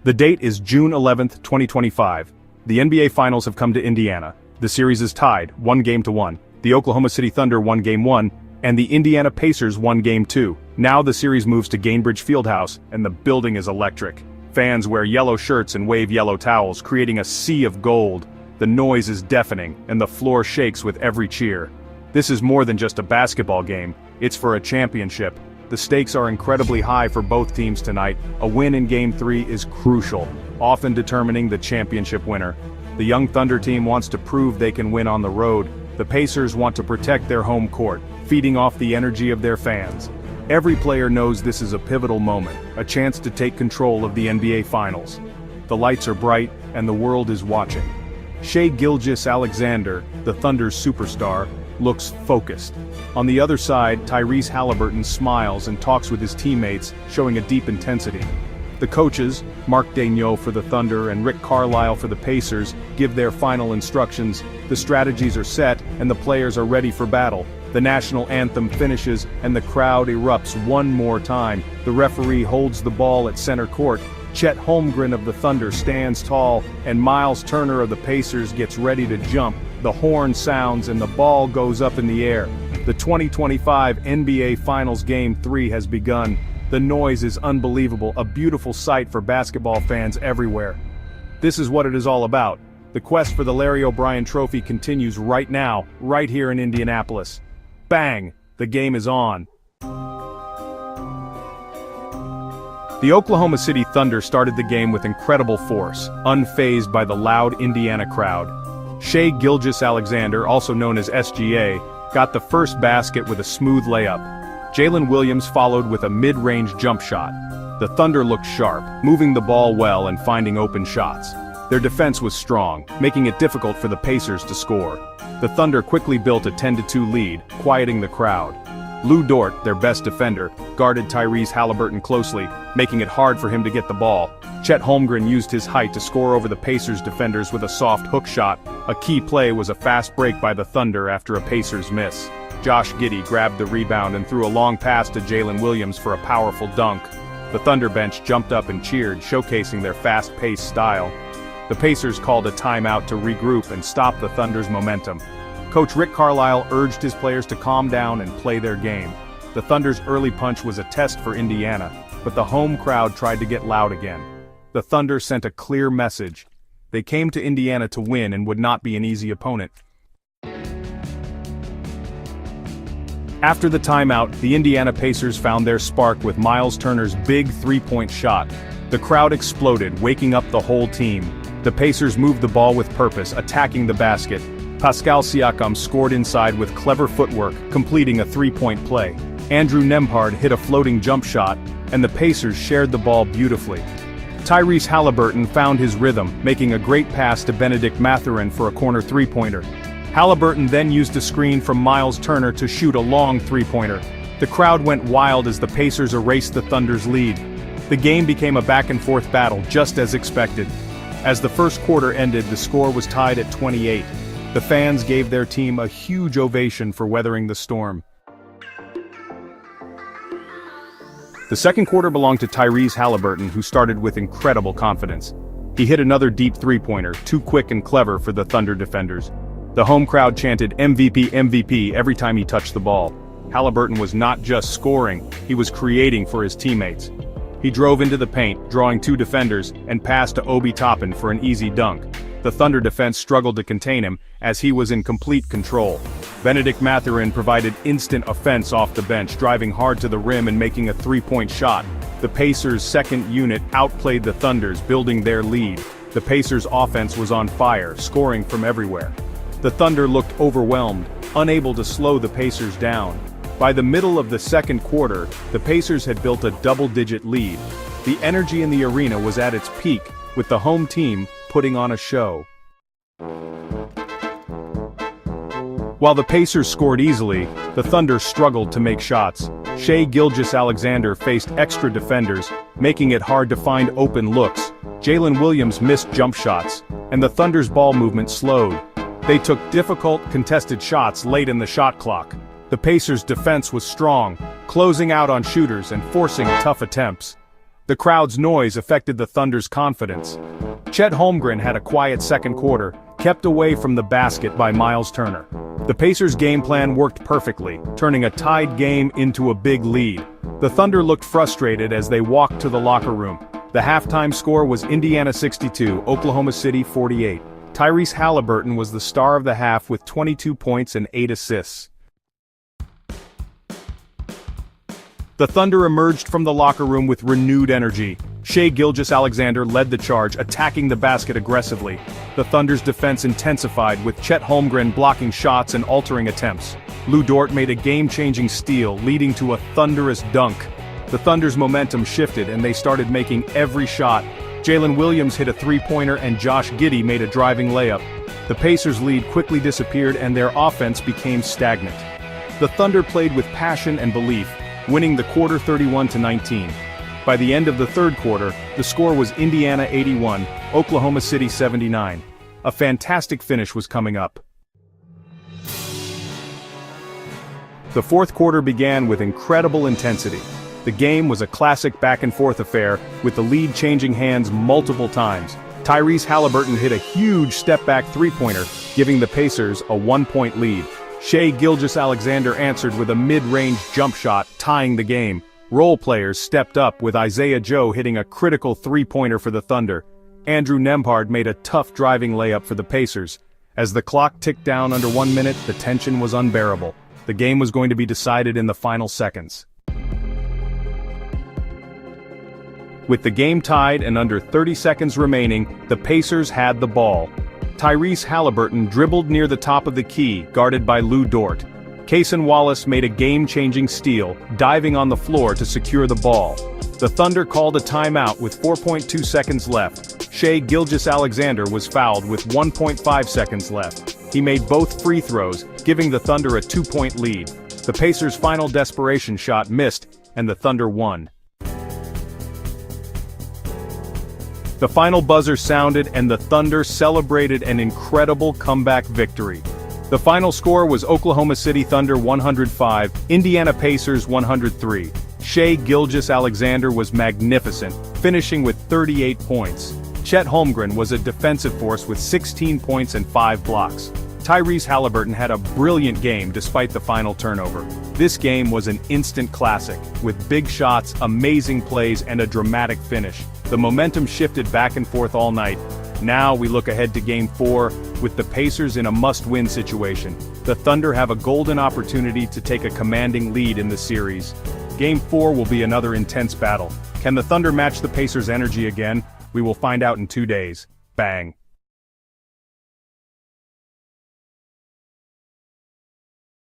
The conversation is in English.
The date is June 11th, 2025. The NBA Finals have come to Indiana. The series is tied, 1-1. The Oklahoma City Thunder won Game 1, and the Indiana Pacers won Game 2. Now the series moves to Gainbridge Fieldhouse, and the building is electric. Fans wear yellow shirts and wave yellow towels, creating a sea of gold. The noise is deafening, and the floor shakes with every cheer. This is more than just a basketball game, it's for a championship. The stakes are incredibly high for both teams tonight. A win in Game 3 is crucial, often determining the championship winner. The young Thunder team wants to prove they can win on the road. The Pacers want to protect their home court, feeding off the energy of their fans. Every player knows this is a pivotal moment, a chance to take control of the NBA Finals. The lights are bright, and the world is watching. Shai Gilgeous-Alexander, the Thunder's superstar, looks focused. On the other side, Tyrese Haliburton smiles and talks with his teammates, showing a deep intensity. The coaches, Mark Daigneault for the Thunder and Rick Carlisle for the Pacers, give their final instructions. The strategies are set, and the players are ready for battle. The national anthem finishes, and the crowd erupts one more time. The referee holds the ball at center court. Chet Holmgren of the Thunder stands tall, and Myles Turner of the Pacers gets ready to jump. The horn sounds and the ball goes up in the air. The 2025 NBA Finals Game 3 has begun. The noise is unbelievable, a beautiful sight for basketball fans everywhere. This is what it is all about. The quest for the Larry O'Brien Trophy continues right now, right here in Indianapolis. Bang! The game is on. The Oklahoma City Thunder started the game with incredible force, unfazed by the loud Indiana crowd. Shai Gilgeous-Alexander, also known as SGA, got the first basket with a smooth layup. Jalen Williams followed with a mid-range jump shot. The Thunder looked sharp, moving the ball well and finding open shots. Their defense was strong, making it difficult for the Pacers to score. The Thunder quickly built a 10-2 lead, quieting the crowd. Lou Dort, their best defender, guarded Tyrese Haliburton closely, making it hard for him to get the ball. Chet Holmgren used his height to score over the Pacers defenders with a soft hook shot. A key play was a fast break by the Thunder after a Pacers miss. Josh Giddey grabbed the rebound and threw a long pass to Jalen Williams for a powerful dunk. The Thunder bench jumped up and cheered, showcasing their fast-paced style. The Pacers called a timeout to regroup and stop the Thunder's momentum. Coach Rick Carlisle urged his players to calm down and play their game. The Thunder's early punch was a test for Indiana, but the home crowd tried to get loud again. The Thunder sent a clear message. They came to Indiana to win and would not be an easy opponent. After the timeout, the Indiana Pacers found their spark with Myles Turner's big three-point shot. The crowd exploded, waking up the whole team. The Pacers moved the ball with purpose, attacking the basket. Pascal Siakam scored inside with clever footwork, completing a three-point play. Andrew Nembhard hit a floating jump shot, and the Pacers shared the ball beautifully. Tyrese Haliburton found his rhythm, making a great pass to Bennedict Mathurin for a corner three-pointer. Haliburton then used a screen from Myles Turner to shoot a long three-pointer. The crowd went wild as the Pacers erased the Thunder's lead. The game became a back-and-forth battle, just as expected. As the first quarter ended, the score was tied at 28. The fans gave their team a huge ovation for weathering the storm. The second quarter belonged to Tyrese Haliburton, who started with incredible confidence. He hit another deep three-pointer, too quick and clever for the Thunder defenders. The home crowd chanted MVP, MVP every time he touched the ball. Haliburton was not just scoring, he was creating for his teammates. He drove into the paint, drawing two defenders, and passed to Obi Toppin for an easy dunk. The Thunder defense struggled to contain him, as he was in complete control. Bennedict Mathurin provided instant offense off the bench, driving hard to the rim and making a three-point shot. The Pacers' second unit outplayed the Thunder's, building their lead. The Pacers' offense was on fire, scoring from everywhere. The Thunder looked overwhelmed, unable to slow the Pacers down. By the middle of the second quarter, the Pacers had built a double-digit lead. The energy in the arena was at its peak, with the home team putting on a show. While the Pacers scored easily, the Thunder struggled to make shots. Shai Gilgeous-Alexander faced extra defenders, making it hard to find open looks. Jalen Williams missed jump shots, and the Thunder's ball movement slowed. They took difficult, contested shots late in the shot clock. The Pacers' defense was strong, closing out on shooters and forcing tough attempts. The crowd's noise affected the Thunder's confidence. Chet Holmgren had a quiet second quarter, kept away from the basket by Myles Turner. The Pacers' game plan worked perfectly, turning a tied game into a big lead. The Thunder looked frustrated as they walked to the locker room. The halftime score was Indiana 62, Oklahoma City 48. Tyrese Haliburton was the star of the half with 22 points and 8 assists. The Thunder emerged from the locker room with renewed energy. Shai Gilgeous-Alexander led the charge, attacking the basket aggressively. The Thunder's defense intensified, with Chet Holmgren blocking shots and altering attempts. Lu Dort made a game-changing steal, leading to a thunderous dunk. The Thunder's momentum shifted and they started making every shot. Jalen Williams hit a three-pointer and Josh Giddey made a driving layup. The Pacers' lead quickly disappeared and their offense became stagnant. The Thunder played with passion and belief, winning the quarter 31-19. By the end of the third quarter, the score was Indiana 81, Oklahoma City 79. A fantastic finish was coming up. The fourth quarter began with incredible intensity. The game was a classic back-and-forth affair, with the lead changing hands multiple times. Tyrese Haliburton hit a huge step-back three-pointer, giving the Pacers a one-point lead. Shai Gilgeous-Alexander answered with a mid-range jump shot, tying the game. Role players stepped up, with Isaiah Joe hitting a critical three-pointer for the Thunder. Andrew Nembhard made a tough driving layup for the Pacers. As the clock ticked down under 1 minute, the tension was unbearable. The game was going to be decided in the final seconds. With the game tied and under 30 seconds remaining, the Pacers had the ball. Tyrese Haliburton dribbled near the top of the key, guarded by Lu Dort. Cason Wallace made a game-changing steal, diving on the floor to secure the ball. The Thunder called a timeout with 4.2 seconds left. Shai Gilgeous-Alexander was fouled with 1.5 seconds left. He made both free throws, giving the Thunder a 2-point lead. The Pacers' final desperation shot missed, and the Thunder won. The final buzzer sounded and the Thunder celebrated an incredible comeback victory. The final score was Oklahoma City Thunder 105, Indiana Pacers 103. Shai Gilgeous-Alexander was magnificent, finishing with 38 points. Chet Holmgren was a defensive force with 16 points and 5 blocks. Tyrese Haliburton had a brilliant game despite the final turnover. This game was an instant classic, with big shots, amazing plays, and a dramatic finish. The momentum shifted back and forth all night. Now we look ahead to Game 4, with the Pacers in a must-win situation. The Thunder have a golden opportunity to take a commanding lead in the series. Game 4 will be another intense battle. Can the Thunder match the Pacers' energy again? We will find out in 2 days. Bang.